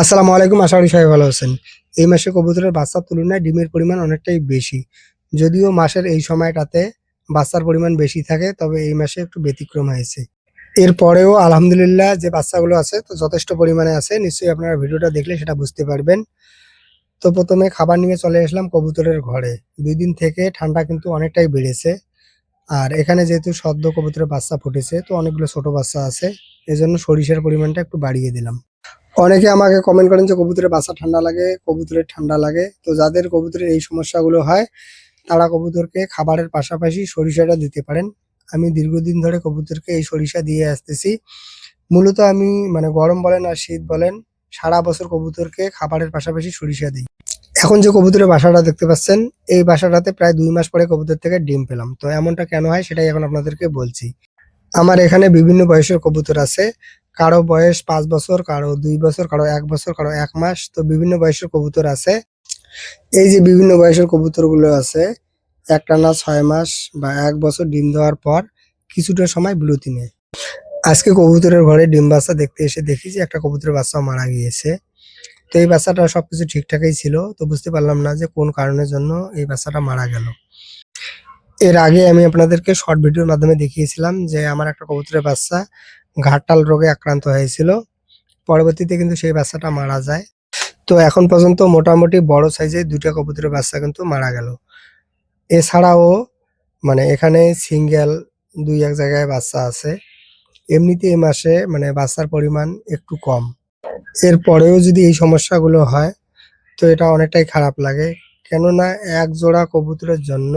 আসসালামু আলাইকুম। আশা করি সবাই ভালো আছেন। এই মাসে কবুতরের বাচ্চার তুলনায় ডিমের পরিমাণ অনেকটাই বেশি। যদিও মাসের এই সময়টাতে বাচ্চার পরিমাণ বেশি থাকে, তবে এই মাসে একটু ব্যতিক্রম হয়েছে। এরপরেও আলহামদুলিল্লাহ যে বাচ্চাগুলো আছে তো যথেষ্ট পরিমাণে আছে। নিশ্চয়ই আপনারা ভিডিওটা দেখলে সেটা বুঝতে পারবেন। তো ১ম এ খাবার নিয়ে চলে আসলাম কবুতরের ঘরে। ২ দিন থেকে ঠান্ডা কিন্তু অনেকটাই বেড়েছে। আর এখানে যেহেতু সদ্য কবুতরের বাচ্চা ফুটেছে, তো অনেকগুলো ছোট বাচ্চা আছে। এজন্য সরিষার পরিমাণটা একটু বাড়িয়ে দিলাম। অনেকে আমাকে কমেন্ট করেন যে কবুতরের বাসা ঠান্ডা লাগে, কবুতরের ঠান্ডা লাগে। তো যাদের কবুতরের এই সমস্যাগুলো হয়, তারা কবুতরকে খাবারের পাশাপাশি সরিষাটা দিতে পারেন। আমি দীর্ঘদিন ধরে কবুতরকে এই সরিষা দিয়ে আসতেছি। মূলত আমি মানে গরম বলেন আর শীত বলেন, সারা বছর কবুতরকে খাবারের পাশাপাশি সরিষা দিই। এখন যে কবুতরের বাসাটা দেখতে পাচ্ছেন, এই বাসাটাতে প্রায় ২ মাস পরে কবুতর থেকে ডিম পেলাম। তো এমনটা কেন হয় সেটাই এখন আপনাদেরকে বলছি। আমার এখানে বিভিন্ন বয়সের কবুতর আছে। কারো বয়স ৫ বছর, কারো ২ বছর, কারো ১ বছর, কারো ১ মাস। তো বিভিন্ন বয়সের কবুতর আছে। এই যে বিভিন্ন বয়সের কবুতরগুলো আছে, একটানা ৬ মাস বা ১ বছর ডিম দেওয়ার পর কিছুটা সময় বিরতি নেয়। আজকে কবুতরের ঘরে ডিম বাচ্চা দেখতে এসে দেখি যে একটা কবুতরের বাচ্চা মারা গিয়েছে। তো এই বাচ্চাটা সবকিছু ঠিকঠাকই ছিল। তো বুঝতে পারলাম না যে কোন কারণের জন্য এই বাচ্চাটা মারা গেল। এর আগে আমি আপনাদেরকে শর্ট ভিডিওর মাধ্যমে দেখিয়েছিলাম যে আমার একটা কবুতরের বাচ্চা ঘাড়টাল রোগে আক্রান্ত হয়েছিল। পরবর্তীতে কিন্তু সেই বাচ্চাটা মারা যায়। তো এখন পর্যন্ত মোটামুটি বড় সাইজের ২ টা কবুতরের বাচ্চা কিন্তু মারা গেল। এছাড়াও মানে এখানে সিঙ্গেল ২-১ জায়গায় বাচ্চা আছে। এমনিতে এই মাসে মানে বাচ্চার পরিমাণ একটু কম। এরপরেও যদি এই সমস্যাগুলো হয়, তো এটা অনেকটাই খারাপ লাগে। কেননা এক জোড়া কবুতরের জন্য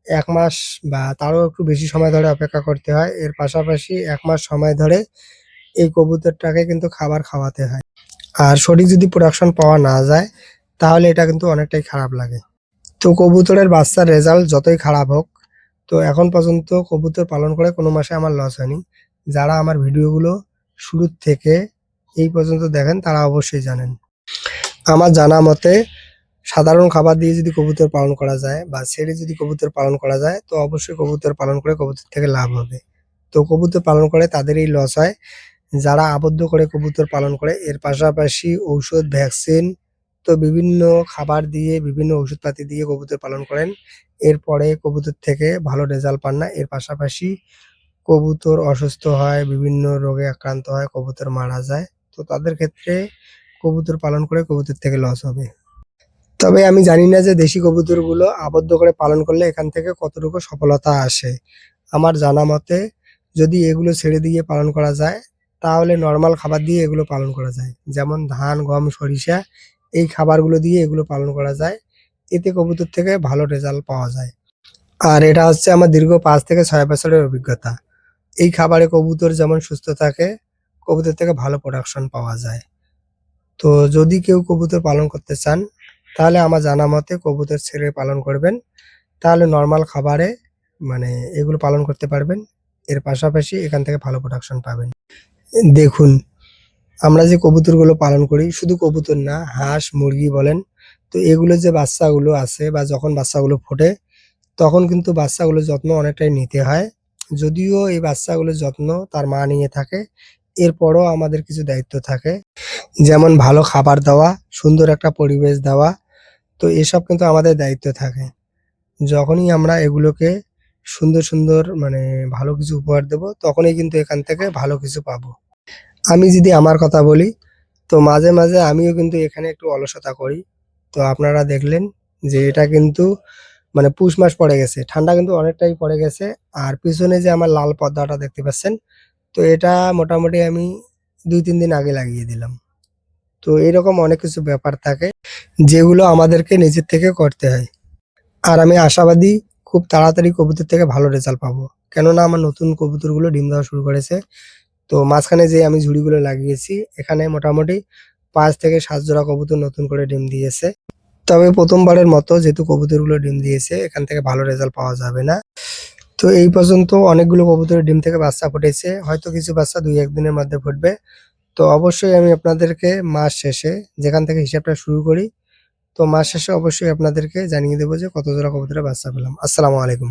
১ মাস বা তারও একটু বেশি সময় ধরে অপেক্ষা করতে হয়। এর পাশাপাশি ১ মাস সময় ধরে এই কবুতরটাকে কিন্তু খাবার খাওয়াতে হয়। আর সঠিক যদি প্রোডাকশন পাওয়া না যায়, তাহলে এটা কিন্তু অনেকটাই খারাপ লাগে। তো কবুতরের বাচ্চার রেজাল্ট যতই খারাপ হোক, তো এখন পর্যন্ত কবুতর পালন করে কোনো মাসে আমার লস হয়নি। যারা আমার ভিডিওগুলো শুরুর থেকে এই পর্যন্ত দেখেন তারা অবশ্যই জানেন। আমার জানা মতে সাধারণ খাবার দিয়ে যদি কবুতর পালন করা যায় বা ছেড়ে যদি কবুতর পালন করা যায়, তো অবশ্যই কবুতর পালন করে কবুতর থেকে লাভ হবে। তো কবুতর পালন করে তাদেরই লস হয় যারা আবদ্ধ করে কবুতর পালন করে। এর পাশাপাশি ঔষধ, ভ্যাকসিন তো বিভিন্ন খাবার দিয়ে, বিভিন্ন ওষুধপাতি দিয়ে কবুতর পালন করেন। এরপরে কবুতর থেকে ভালো রেজাল্ট পান না। এর পাশাপাশি কবুতর অসুস্থ হয়, বিভিন্ন রোগে আক্রান্ত হয়, কবুতর মারা যায়। তো তাদের ক্ষেত্রে কবুতর পালন করে কবুতর থেকে লস হবে। তবে আমি জানি না যে দেশি কবুতরগুলো আবদ্ধ করে পালন করলে এখান থেকে কতটুকু সফলতা আসে। আমার জানা মতে যদি এগুলো ছেড়ে দিয়ে পালন করা যায়, তাহলে নরমাল খাবার দিয়ে এগুলো পালন করা যায়। যেমন ধান, গম, সরিষা এই খাবারগুলো দিয়ে এগুলো পালন করা যায়। এতে কবুতর থেকে ভালো রেজাল্ট পাওয়া যায়। আর এটা হচ্ছে আমার দীর্ঘ ৫ থেকে ৬ বছরের অভিজ্ঞতা। এই খাবারে কবুতর যেমন সুস্থ থাকে, কবুতর থেকে ভালো প্রোডাকশন পাওয়া যায়। তো যদি কেউ কবুতর পালন করতে চান, তাহলে আমার জানা মতে কবুতর ছেড়ে পালন করবেন। তাহলে নরমাল খাবারে মানে এগুলো পালন করতে পারবেন। এর পাশাপাশি এখান থেকে ভালো প্রোডাকশন পাবেন। দেখুন, আমরা যে কবুতরগুলো পালন করি, শুধু কবুতর না, হাঁস, মুরগি বলেন, তো এগুলোর যে বাচ্চাগুলো আছে বা যখন বাচ্চাগুলো ফোটে, তখন কিন্তু বাচ্চাগুলোর যত্ন অনেকটাই নিতে হয়। যদিও এই বাচ্চাগুলোর যত্ন তার মা নিয়ে থাকে, এরপরও আমাদের কিছু দায়িত্ব থাকে। যেমন ভালো খাবার দেওয়া, সুন্দর একটা পরিবেশ দেওয়া। তো এসব কিন্তু আমাদের দায়িত্ব থাকে। যখনই আমরা এগুলোকে সুন্দর, সুন্দর মানে ভালো কিছু উপহার দেব, তখনই কিন্তু এখান থেকে ভালো কিছু পাবো। আমি যদি আমার কথা বলি, তো মাঝে, মাঝে আমিও কিন্তু এখানে একটু অলসতা করি। তো আপনারা দেখলেন যে এটা কিন্তু মানে পুষ মাস পড়ে গেছে। ঠান্ডা কিন্তু অনেকটাই পড়ে গেছে। আর পিছনে যে আমার লাল পর্দাটা দেখতে পাচ্ছেন, তো এটা মোটামুটি আমি ২-৩ দিন আগে লাগিয়ে দিলাম। তো এরকম অনেক কিছু ব্যাপার থাকে যেগুলো আমাদেরকে নিজের থেকে করতে হয়। আর আমি আশাবাদী খুব তাড়াতাড়ি কবুতর থেকে ভালো রেজাল্ট পাবো। কেননা আমার নতুন কবুতরগুলো ডিম দেওয়া শুরু করেছে। তো মাঝখানে যে আমি ঝুড়িগুলো লাগিয়েছি, এখানে মোটামুটি ৫ থেকে ৭ জোড়া কবুতর নতুন করে ডিম দিয়েছে। তবে ১ম বারের মতো যেহেতু কবুতরগুলো ডিম দিয়েছে, এখান থেকে ভালো রেজাল্ট পাওয়া যাবে না। তো এই পর্যন্ত অনেকগুলো কবুতরের ডিম থেকে বাচ্চা ফুটেছে। হয়তো কিছু বাচ্চা ২-১ দিনের মধ্যে ফুটবে। তো অবশ্যই আমি আপনাদেরকে মাস শেষে যেখান থেকে হিসাবটা শুরু করি, তো মাস শেষে অবশ্যই আপনাদেরকে জানিয়ে দেব যে কত জোড়া কবুতরের বাচ্চা পেলাম। আসসালামু আলাইকুম।